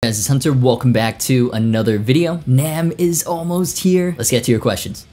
Guys, it's Hunter. Welcome back to another video. NAMM is almost here. Let's get to your questions.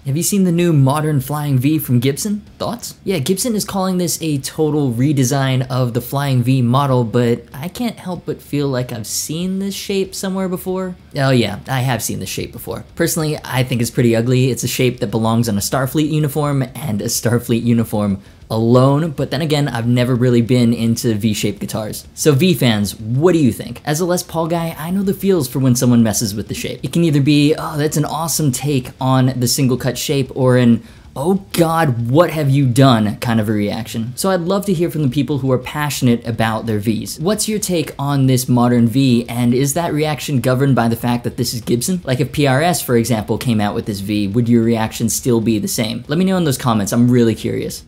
Have you seen the new Modern Flying V from Gibson? Thoughts? Yeah, Gibson is calling this a total redesign of the Flying V model, but I can't help but feel like I've seen this shape somewhere before. Oh yeah, I have seen this shape before. Personally, I think it's pretty ugly. It's a shape that belongs on a Starfleet uniform and a Starfleet uniform alone, but then again, I've never really been into V-shaped guitars. So V fans, what do you think? As a Les Paul guy, I know the feels for when someone messes with the shape. It can either be, oh, that's an awesome take on the single cut shape, or an, oh God, what have you done kind of a reaction. So I'd love to hear from the people who are passionate about their Vs. What's your take on this modern V, and is that reaction governed by the fact that this is Gibson? Like if PRS, for example, came out with this V, would your reaction still be the same? Let me know in those comments, I'm really curious.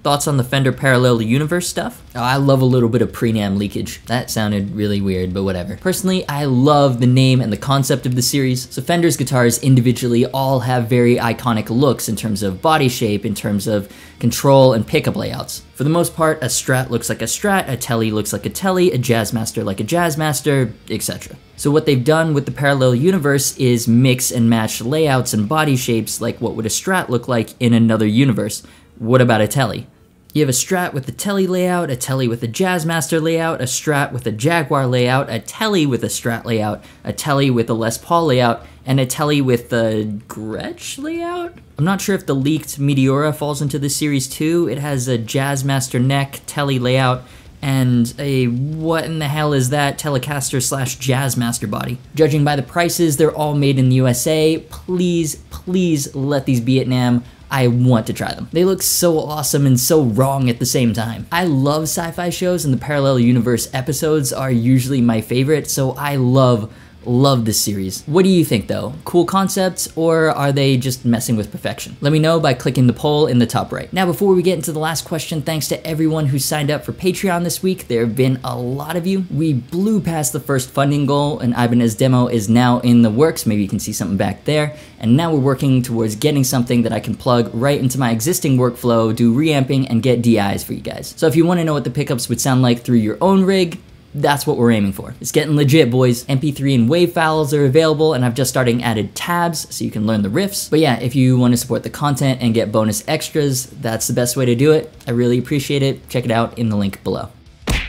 Thoughts on the Fender Parallel Universe stuff? Oh, I love a little bit of pre-NAMM leakage. That sounded really weird, but whatever. Personally, I love the name and the concept of the series. So Fender's guitars individually all have very iconic looks in terms of body shape, in terms of control and pickup layouts. For the most part, a Strat looks like a Strat, a Tele looks like a Tele, a Jazzmaster like a Jazzmaster, etc. So what they've done with the Parallel Universe is mix and match layouts and body shapes like what would a Strat look like in another universe. What about a Tele? You have a Strat with a Tele layout, a Tele with a Jazzmaster layout, a Strat with a Jaguar layout, a Tele with a Strat layout, a Tele with a Les Paul layout, and a Tele with a Gretsch layout? I'm not sure if the leaked Meteora falls into this series too. It has a Jazzmaster neck, Tele layout, and a what in the hell is that Telecaster slash Jazzmaster body. Judging by the prices, they're all made in the USA. Please, please let these be at NAMM. I want to try them. They look so awesome and so wrong at the same time. I love sci-fi shows, and the Parallel Universe episodes are usually my favorite, so I love this series. What do you think though? Cool concepts, or are they just messing with perfection? Let me know by clicking the poll in the top right. Now before we get into the last question, thanks to everyone who signed up for Patreon this week. There have been a lot of you. We blew past the first funding goal, and Ibanez Demo is now in the works. Maybe you can see something back there. And now we're working towards getting something that I can plug right into my existing workflow, do reamping, and get DIs for you guys. So if you want to know what the pickups would sound like through your own rig, that's what we're aiming for. It's getting legit, boys. MP3 and WAV files are available, and I've just started added tabs so you can learn the riffs. But yeah, if you want to support the content and get bonus extras, that's the best way to do it. I really appreciate it. Check it out in the link below.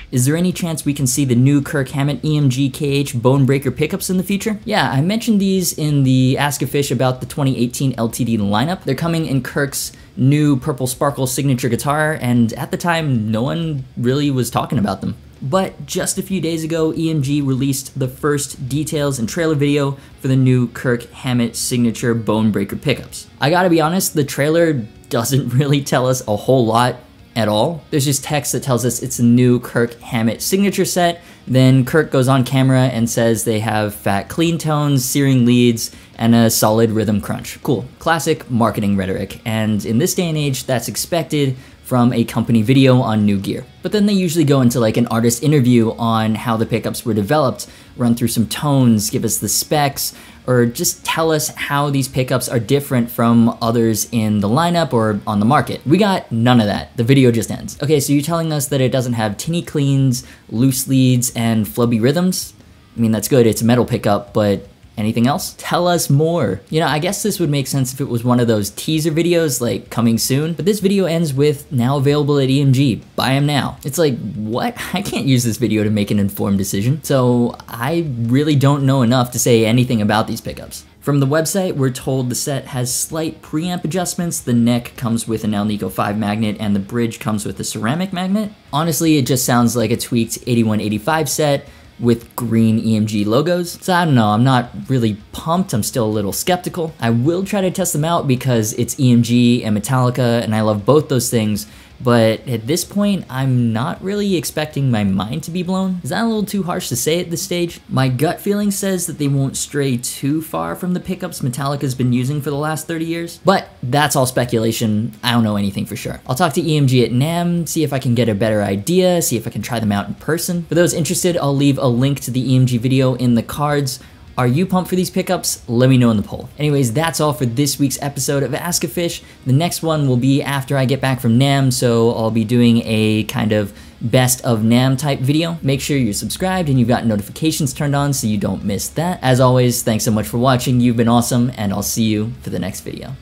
Is there any chance we can see the new Kirk Hammett EMG KH Bone Breaker pickups in the future? Yeah, I mentioned these in the ASKgufish about the 2018 LTD lineup. They're coming in Kirk's new Purple Sparkle signature guitar, and at the time, no one really was talking about them. But just a few days ago, EMG released the first details and trailer video for the new Kirk Hammett signature Bone Breaker pickups. I gotta be honest, the trailer doesn't really tell us a whole lot at all. There's just text that tells us it's a new Kirk Hammett signature set. Then Kirk goes on camera and says they have fat clean tones, searing leads, and a solid rhythm crunch. Cool, classic marketing rhetoric. And in this day and age, that's expected from a company video on new gear. But then they usually go into like an artist interview on how the pickups were developed, run through some tones, give us the specs, or just tell us how these pickups are different from others in the lineup or on the market. We got none of that. The video just ends. Okay, so you're telling us that it doesn't have tinny cleans, loose leads, and flubby rhythms? I mean, that's good, it's a metal pickup, but anything else? Tell us more. You know, I guess this would make sense if it was one of those teaser videos like coming soon, but this video ends with now available at EMG. Buy them now. It's like, what? I can't use this video to make an informed decision. So I really don't know enough to say anything about these pickups. From the website, we're told the set has slight preamp adjustments. The neck comes with an Alnico 5 magnet and the bridge comes with a ceramic magnet. Honestly, it just sounds like a tweaked 8185 set with green EMG logos. So I don't know, I'm not really pumped, I'm still a little skeptical. I will try to test them out because it's EMG and Metallica and I love both those things, but at this point, I'm not really expecting my mind to be blown. Is that a little too harsh to say at this stage? My gut feeling says that they won't stray too far from the pickups Metallica's been using for the last 30 years, but that's all speculation. I don't know anything for sure. I'll talk to EMG at NAMM, see if I can get a better idea, see if I can try them out in person. For those interested, I'll leave a link to the EMG video in the cards. Are you pumped for these pickups? Let me know in the poll. Anyways, that's all for this week's episode of ASKgufish. The next one will be after I get back from NAMM, so I'll be doing a kind of best of NAMM type video, make sure you're subscribed and you've got notifications turned on so you don't miss that. As always, thanks so much for watching. You've been awesome, and I'll see you for the next video.